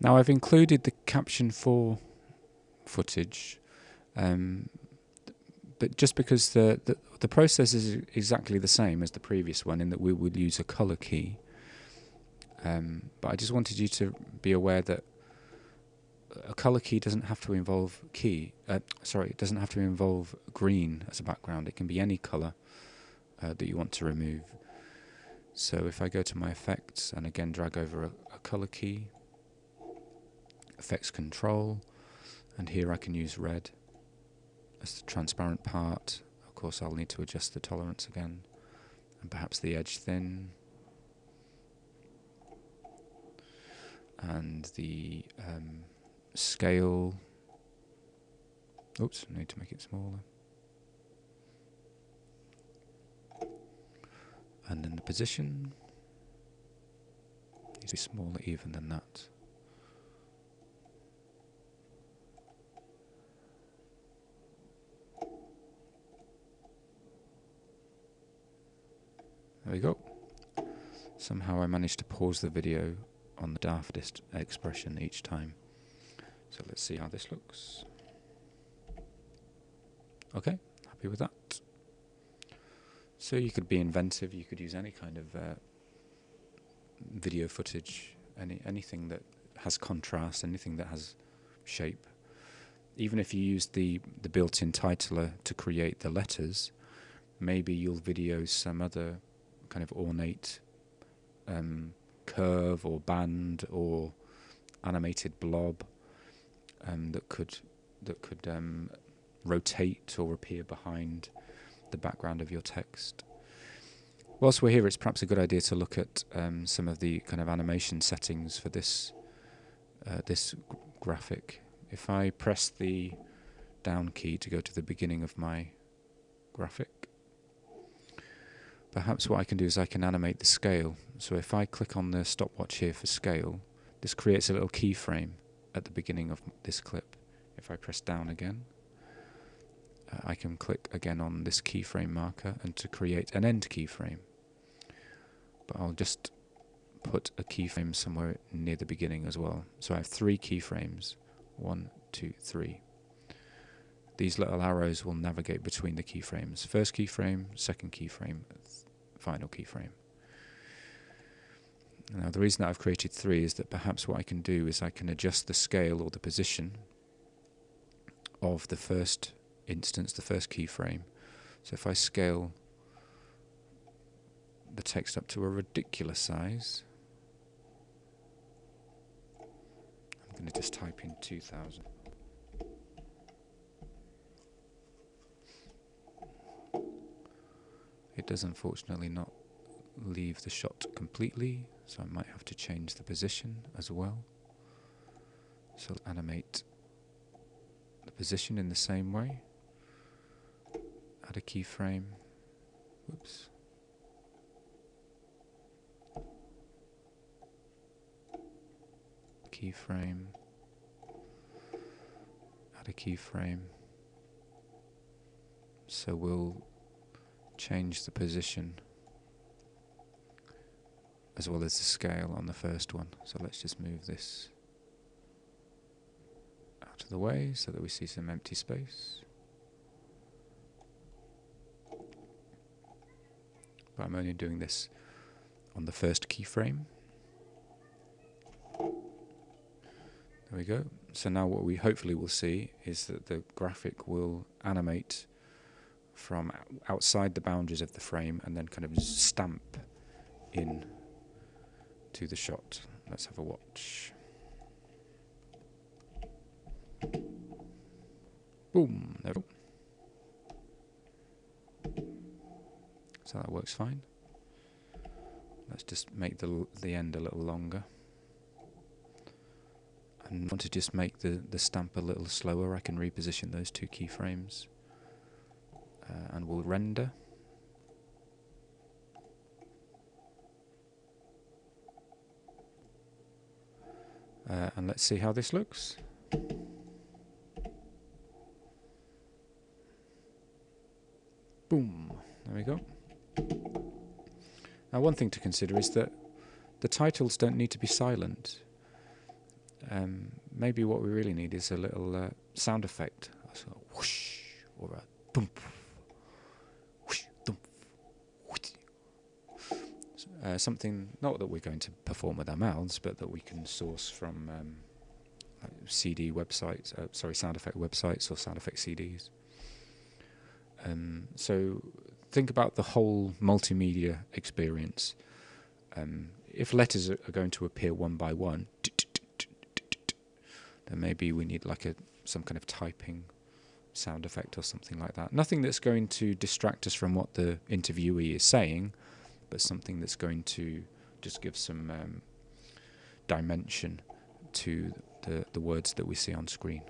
Now I've included the caption 4 footage, but just because the process is exactly the same as the previous one in that we would use a color key. But I just wanted you to be aware that a color key doesn't have to involve it doesn't have to involve green as a background. It can be any color that you want to remove. So if I go to my effects and again drag over a color key, effects control, and here I can use red as the transparent part. Of course I'll need to adjust the tolerance again, and perhaps the edge thin, and the scale. Oops, I need to make it smaller. And then the position needs to be smaller even than that. There we go. Somehow I managed to pause the video on the daftest expression each time. So let's see how this looks. Okay, happy with that. So you could be inventive, you could use any kind of video footage, anything that has contrast, anything that has shape. Even if you use the built-in titler to create the letters, maybe you'll video some other kind of ornate curve or band or animated blob that could rotate or appear behind the background of your text. Whilst we're here, it's perhaps a good idea to look at some of the kind of animation settings for this graphic. If I press the down key to go to the beginning of my graphic, perhaps what I can do is I can animate the scale. So if I click on the stopwatch here for scale, this creates a little keyframe at the beginning of this clip. If I press down again, I can click again on this keyframe marker and to create an end keyframe. But I'll just put a keyframe somewhere near the beginning as well. So I have 3 keyframes. 1, 2, 3. These little arrows will navigate between the keyframes. First keyframe, second keyframe, final keyframe. Now the reason that I've created 3 is that perhaps what I can do is I can adjust the scale or the position of the first instance, the first keyframe. So if I scale the text up to a ridiculous size, I'm going to just type in 2000. It does unfortunately not leave the shot completely, so I might have to change the position as well. So I'll animate the position in the same way. Add a keyframe. Whoops. Keyframe. Add a keyframe. So we'll change the position as well as the scale on the first one. So let's just move this out of the way so that we see some empty space. But I'm only doing this on the first keyframe. There we go. So now what we hopefully will see is that the graphic will animate from outside the boundaries of the frame and then kind of stamp in to the shot. Let's have a watch. Boom. There we go. So that works fine. Let's just make the end a little longer. And I want to just make the stamp a little slower. I can reposition those 2 keyframes. And we'll render. And let's see how this looks. Boom. There we go. Now one thing to consider is that the titles don't need to be silent. maybe what we really need is a little sound effect, so whoosh, or a thump, whoosh, thump, whoosh. Something not that we're going to perform with our mouths, but that we can source from like CD websites, sound effect websites or sound effect CDs. So think about the whole multimedia experience. If letters are going to appear one by one, then maybe we need like some kind of typing sound effect or something like that. Nothing that's going to distract us from what the interviewee is saying, but something that's going to just give some dimension to the words that we see on screen.